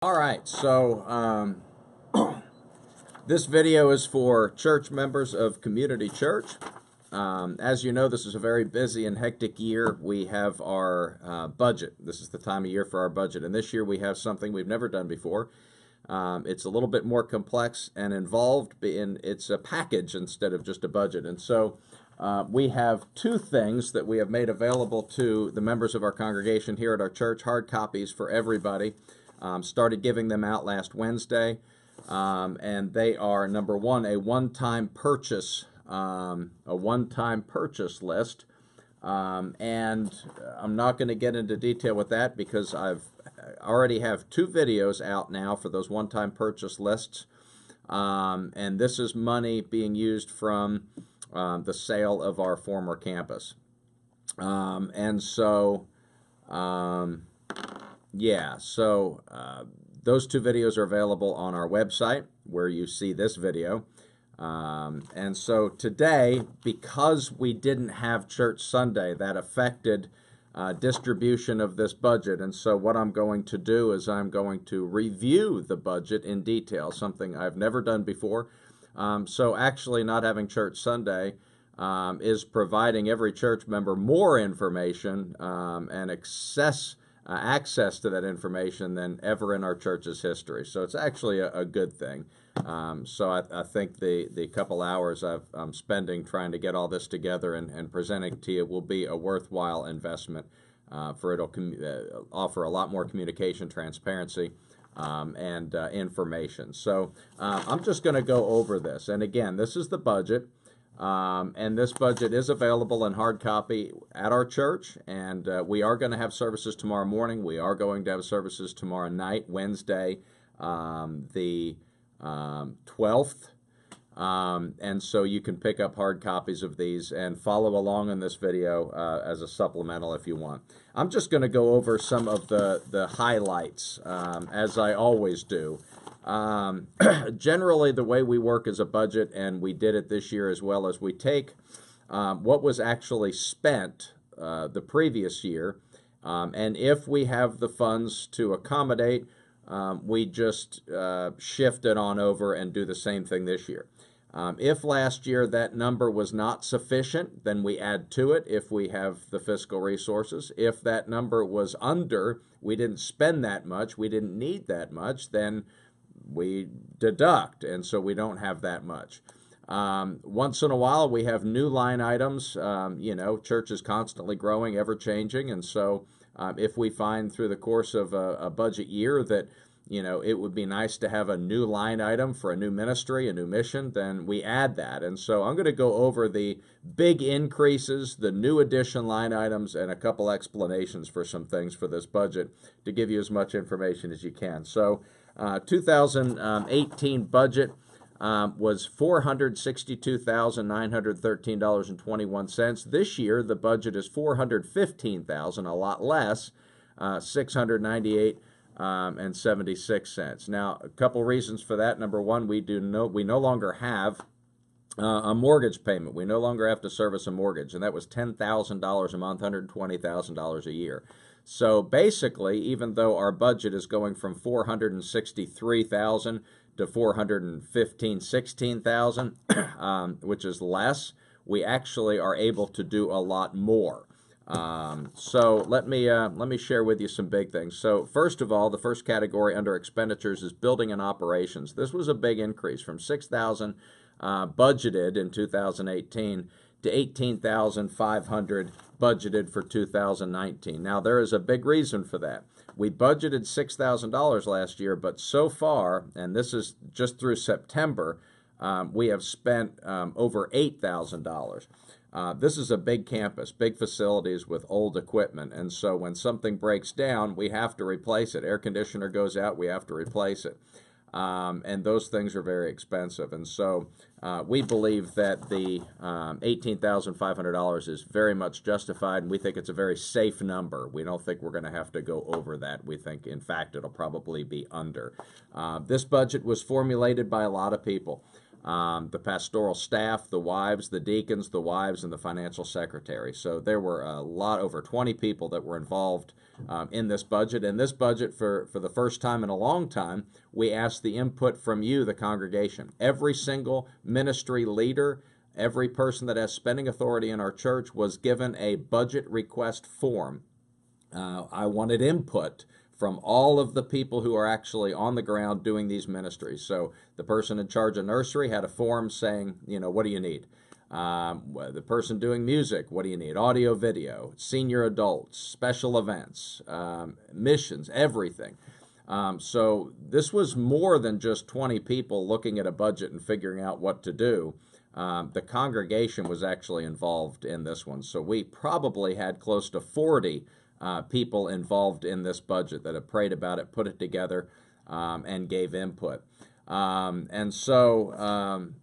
All right, so this video is for church members of Community Church. As you know, this is a very busy and hectic year. We have our budget. This is the time of year for our budget, and this year we have something we've never done before. It's a little bit more complex and involved. It's a package instead of just a budget, and so we have two things that we have made available to the members of our congregation here at our church, hard copies for everybody. Started giving them out last Wednesday, and they are, number one, a one-time purchase list. And I'm not going to get into detail with that because I already have two videos out now for those one-time purchase lists. And this is money being used from the sale of our former campus. Those two videos are available on our website where you see this video. And so today, because we didn't have church Sunday, that affected distribution of this budget. And so what I'm going to do is I'm going to review the budget in detail, something I've never done before. So actually not having church Sunday is providing every church member more information and access to that information than ever in our church's history. So it's actually a good thing. So I think the couple hours I'm spending trying to get all this together and presenting to you will be a worthwhile investment, for it'll offer a lot more communication, transparency, and information. So I'm just going to go over this. And again, this is the budget. And this budget is available in hard copy at our church, and we are going to have services tomorrow morning. We are going to have services tomorrow night, Wednesday, the 12th. And so you can pick up hard copies of these and follow along in this video as a supplemental if you want. I'm just going to go over some of the highlights, as I always do. Generally, the way we work as a budget, and we did it this year as well, as we take what was actually spent the previous year, and if we have the funds to accommodate, we just shift it on over and do the same thing this year. If last year that number was not sufficient, then we add to it if we have the fiscal resources. If that number was under, we didn't spend that much, we didn't need that much, then we deduct, and so we don't have that much. Once in a while, we have new line items. Church is constantly growing, ever-changing, and so if we find through the course of a budget year that it would be nice to have a new line item for a new ministry, a new mission, then we add that. And so I'm going to go over the big increases, the new addition line items, and a couple explanations for some things for this budget to give you as much information as you can. So 2018 budget was $462,913.21. This year, the budget is $415,000, a lot less, $698.76. Now, a couple reasons for that. Number one, we no longer have a mortgage payment. We no longer have to service a mortgage, and that was $10,000 a month, $120,000 a year. So basically, even though our budget is going from $463,000 to $416,000, which is less, we actually are able to do a lot more. So let me share with you some big things. So first of all, the first category under expenditures is building and operations. This was a big increase from $6,000 budgeted in 2018 to $18,500 budgeted for 2019. Now, there is a big reason for that. We budgeted $6,000 last year, but so far, and this is just through September, we have spent over $8,000. This is a big campus, big facilities with old equipment, and so when something breaks down, we have to replace it. Air conditioner goes out, we have to replace it. And those things are very expensive. And so we believe that the $18,500 is very much justified, and we think it's a very safe number. We don't think we're going to have to go over that. We think, in fact, it'll probably be under. This budget was formulated by a lot of people. the pastoral staff, the wives, the deacons, the wives, and the financial secretary. So there were a lot, over 20 people that were involved in this budget. And this budget, for the first time in a long time, we asked the input from you, the congregation. Every single ministry leader, every person that has spending authority in our church was given a budget request form. I wanted input from all of the people who are actually on the ground doing these ministries. So the person in charge of nursery had a form saying, what do you need? The person doing music, what do you need? Audio, video, senior adults, special events, missions, everything. So this was more than just 20 people looking at a budget and figuring out what to do. The congregation was actually involved in this one. So we probably had close to 40 people involved in this budget that have prayed about it, put it together, and gave input. And so,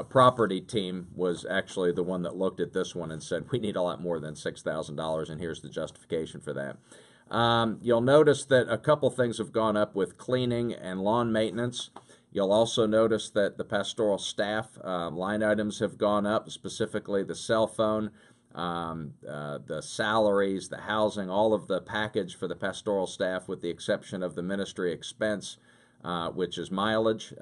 property team was actually the one that looked at this one and said, we need a lot more than $6,000, and here's the justification for that. You'll notice that a couple things have gone up with cleaning and lawn maintenance. You'll also notice that the pastoral staff line items have gone up, specifically the cell phone, the salaries, the housing, all of the package for the pastoral staff, with the exception of the ministry expense, which is mileage,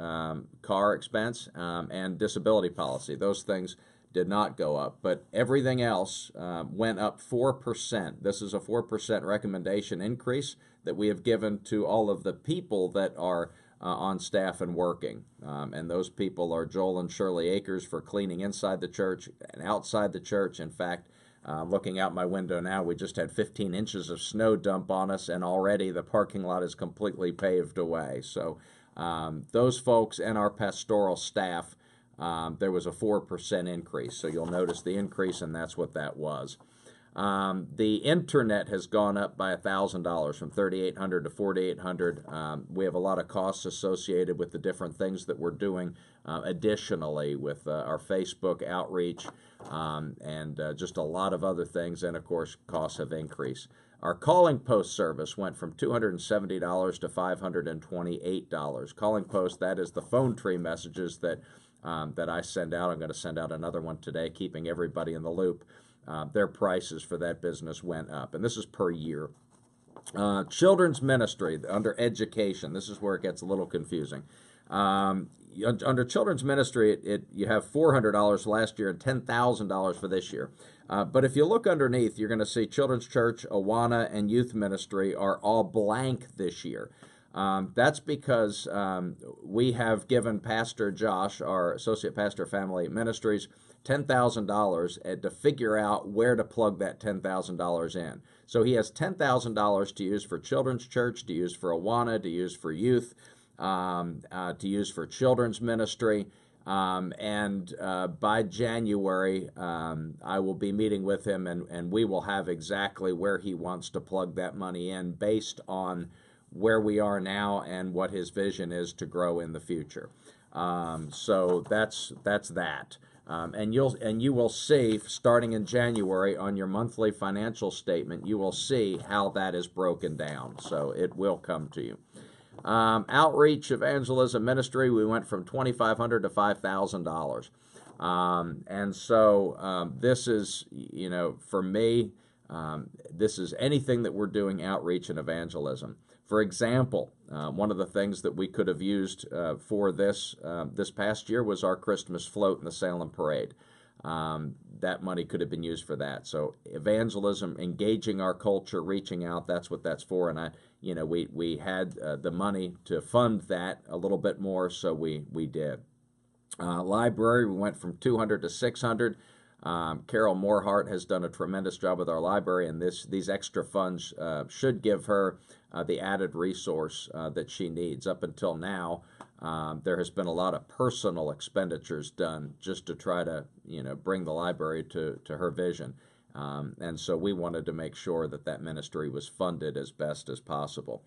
car expense, and disability policy. Those things did not go up, but everything else went up 4%. This is a 4% recommendation increase that we have given to all of the people that are on staff and working. And those people are Joel and Shirley Akers for cleaning inside the church and outside the church. In fact, looking out my window now, we just had 15 inches of snow dump on us, and already the parking lot is completely paved away. So those folks and our pastoral staff, there was a 4% increase. So you'll notice the increase, and that's what that was. The internet has gone up by $1,000 from $3,800 to $4,800. We have a lot of costs associated with the different things that we're doing additionally with our Facebook outreach and just a lot of other things, and of course costs have increased. Our calling post service went from $270 to $528. Calling post, that is the phone tree messages that I send out. I'm going to send out another one today, keeping everybody in the loop. Their prices for that business went up, and this is per year. Children's ministry, under education, this is where it gets a little confusing. Under children's ministry, you have $400 last year and $10,000 for this year. But if you look underneath, you're going to see Children's Church, Awana, and Youth Ministry are all blank this year. That's because we have given Pastor Josh, our Associate Pastor of Family Ministries, $10,000 to figure out where to plug that $10,000 in. So he has $10,000 to use for Children's Church, to use for Awana, to use for youth, to use for children's ministry. And by January, I will be meeting with him, and we will have exactly where he wants to plug that money in based on where we are now and what his vision is to grow in the future. So that's that. And you will see, starting in January on your monthly financial statement, you will see how that is broken down. So it will come to you. Outreach, evangelism, ministry, we went from $2,500 to $5,000. And so this is, for me, this is anything that we're doing outreach and evangelism. For example, one of the things that we could have used for this past year was our Christmas float in the Salem Parade. That money could have been used for that. So evangelism, engaging our culture, reaching out, that's what that's for. And we had the money to fund that a little bit more, so we did. Library, we went from $200 to $600. Carol Morehart has done a tremendous job with our library, and these extra funds should give her the added resource that she needs. Up until now, there has been a lot of personal expenditures done just to try to bring the library to her vision. And so we wanted to make sure that ministry was funded as best as possible.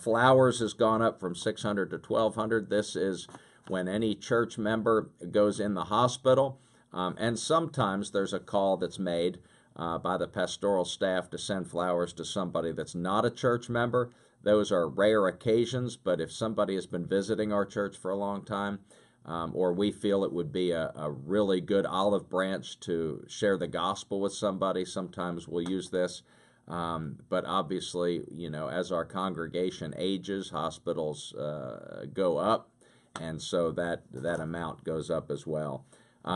Flowers has gone up from $600 to $1,200. This is when any church member goes in the hospital, and sometimes there's a call that's made by the pastoral staff to send flowers to somebody that's not a church member. Those are rare occasions, but if somebody has been visiting our church for a long time, or we feel it would be a really good olive branch to share the gospel with somebody, sometimes we'll use this. But obviously, as our congregation ages, hospitals go up, and so that amount goes up as well.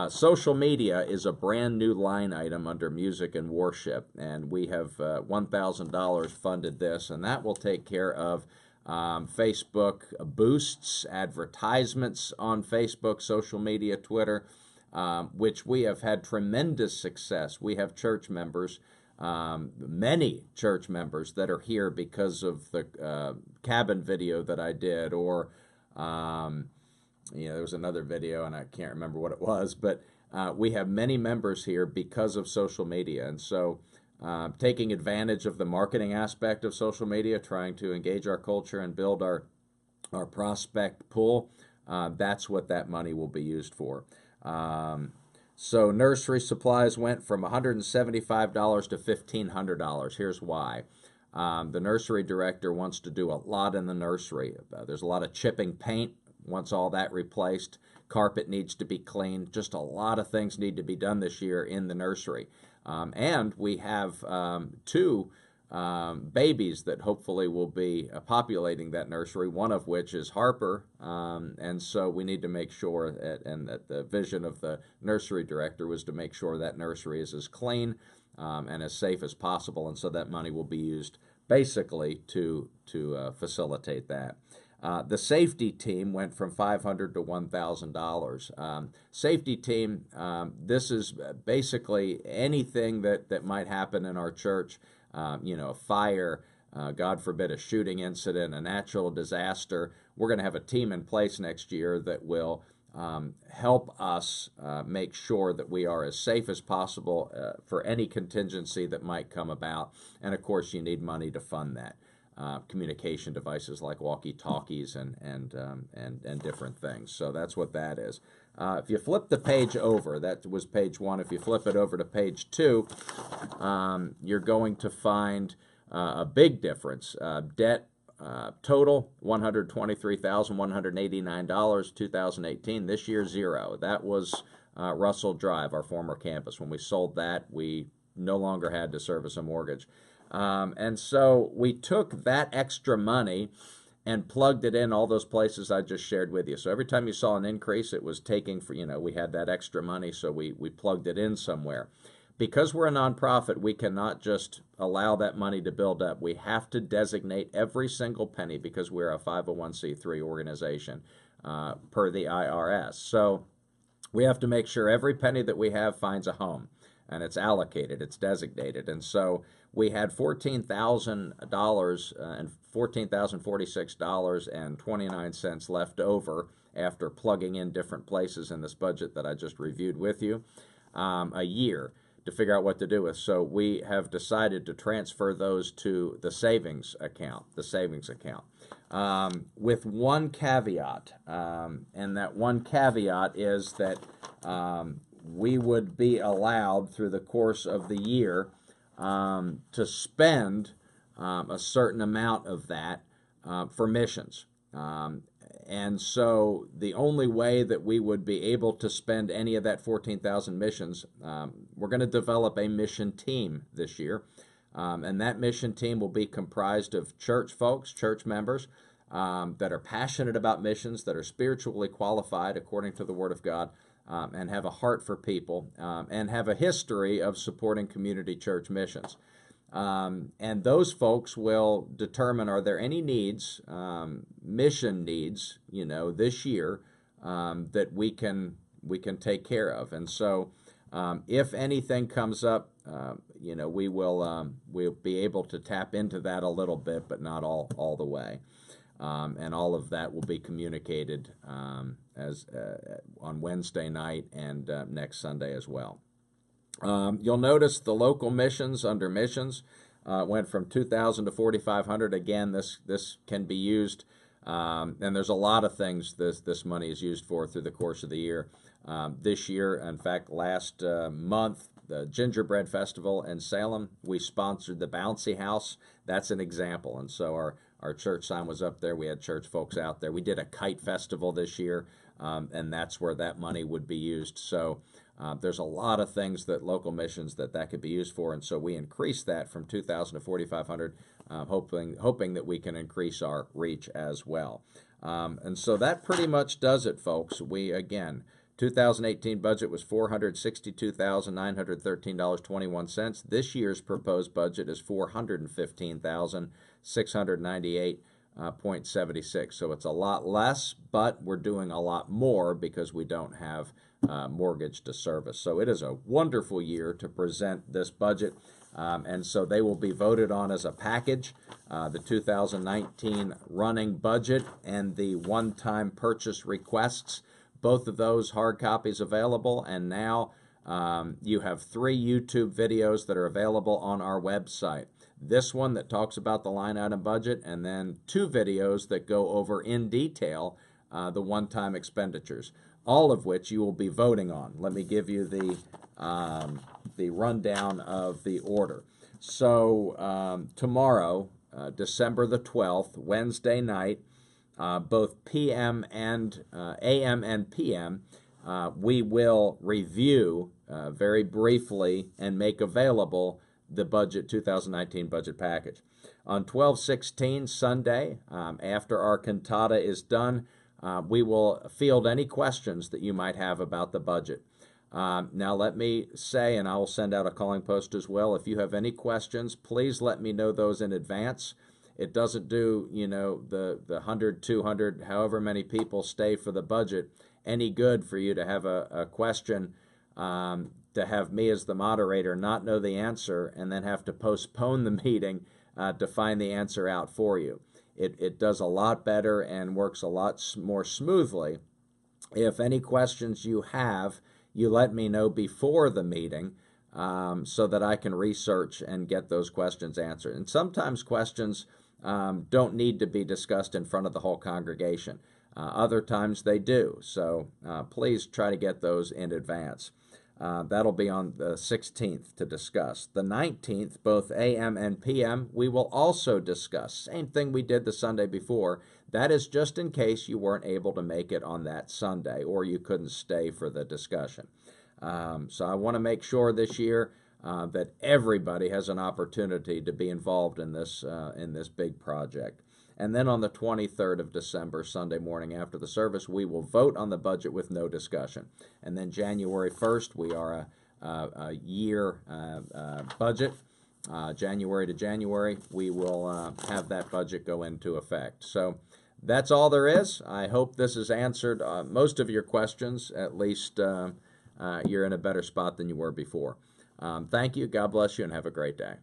Social media is a brand new line item under music and worship, and we have $1,000 funded this, and that will take care of Facebook boosts, advertisements on Facebook, social media, Twitter, which we have had tremendous success. We have church members, many church members that are here because of the cabin video that I did, or there was another video and I can't remember what it was, but we have many members here because of social media. And so taking advantage of the marketing aspect of social media, trying to engage our culture and build our prospect pool, that's what that money will be used for. So nursery supplies went from $175 to $1,500. Here's why. The nursery director wants to do a lot in the nursery. There's a lot of chipping paint, wants all that replaced. Carpet needs to be cleaned. Just a lot of things need to be done this year in the nursery. And we have two babies that hopefully will be populating that nursery, one of which is Harper. And so we need to make sure that the vision of the nursery director was to make sure that nursery is as clean and as safe as possible. And so that money will be used basically to facilitate that. The safety team went from $500 to $1,000. Safety team, this is basically anything that might happen in our church, a fire, God forbid a shooting incident, a natural disaster. We're going to have a team in place next year that will help us make sure that we are as safe as possible for any contingency that might come about. And of course, you need money to fund that. Communication devices like walkie-talkies and different things. So that's what that is. If you flip the page over, that was page 1. If you flip it over to page 2, you're going to find a big difference. Debt total $123,189, 2018. This year, zero. That was Russell Drive, our former campus. When we sold that, we no longer had to service a mortgage. And so we took that extra money and plugged it in all those places I just shared with you. So every time you saw an increase, it was taking for, we had that extra money, so we plugged it in somewhere. Because we're a nonprofit, we cannot just allow that money to build up. We have to designate every single penny because we're a 501c3 organization per the IRS. So we have to make sure every penny that we have finds a home, and it's allocated, it's designated. And so we had $14,000 and $14,046.29 left over after plugging in different places in this budget that I just reviewed with you a year to figure out what to do with. So we have decided to transfer those to the savings account, with one caveat, and that one caveat is that we would be allowed through the course of the year to spend a certain amount of that for missions. And so the only way that we would be able to spend any of that 14,000 missions, we're going to develop a mission team this year. And that mission team will be comprised of church folks, church members that are passionate about missions, that are spiritually qualified according to the Word of God, and have a heart for people, and have a history of supporting community church missions. And those folks will determine, are there any needs, mission needs, this year that we can take care of. And so if anything comes up, we'll be able to tap into that a little bit, but not all the way. And all of that will be communicated as on Wednesday night and next Sunday as well. You'll notice the local missions under missions went from $2,000 to $4,500. Again, this can be used, and there's a lot of things this money is used for through the course of the year. This year, in fact, last month, the Gingerbread Festival in Salem, we sponsored the Bouncy House. That's an example, and so our church sign was up there. We had church folks out there. We did a kite festival this year. and that's where that money would be used. So there's a lot of things that local missions that could be used for, and so we increased that from 2,000 to 4,500, hoping that we can increase our reach as well. And so that pretty much does it, folks. We, again, 2018 budget was $462,913.21. This year's proposed budget is $415,698.76. So it's a lot less, but we're doing a lot more because we don't have mortgage to service. So it is a wonderful year to present this budget. And so they will be voted on as a package. The 2019 running budget and the one-time purchase requests, both of those hard copies available. And now you have 3 YouTube videos that are available on our website. This one that talks about the line item budget, and then 2 videos that go over in detail the one-time expenditures, all of which you will be voting on. Let me give you the rundown of the order. So tomorrow, December the 12th, Wednesday night, both PM and AM and PM, we will review very briefly and make available the budget 2019 budget package. On 12/16 Sunday, after our cantata is done, we will field any questions that you might have about the budget. Now let me say, and I will send out a calling post as well, if you have any questions, please let me know those in advance. It doesn't do, the 100, 200, however many people stay for the budget, any good for you to have a question, to have me as the moderator not know the answer and then have to postpone the meeting to find the answer out for you. It does a lot better and works a lot more smoothly if any questions you have, you let me know before the meeting, so that I can research and get those questions answered. And sometimes questions don't need to be discussed in front of the whole congregation. Other times they do. So please try to get those in advance. That'll be on the 16th to discuss. The 19th, both AM and PM, we will also discuss. Same thing we did the Sunday before. That is just in case you weren't able to make it on that Sunday or you couldn't stay for the discussion. So I want to make sure this year that everybody has an opportunity to be involved in this big project. And then on the 23rd of December, Sunday morning after the service, we will vote on the budget with no discussion. And then January 1st, we are a year budget. January to January, we will have that budget go into effect. So that's all there is. I hope this has answered most of your questions. At least you're in a better spot than you were before. Thank you. God bless you, and have a great day.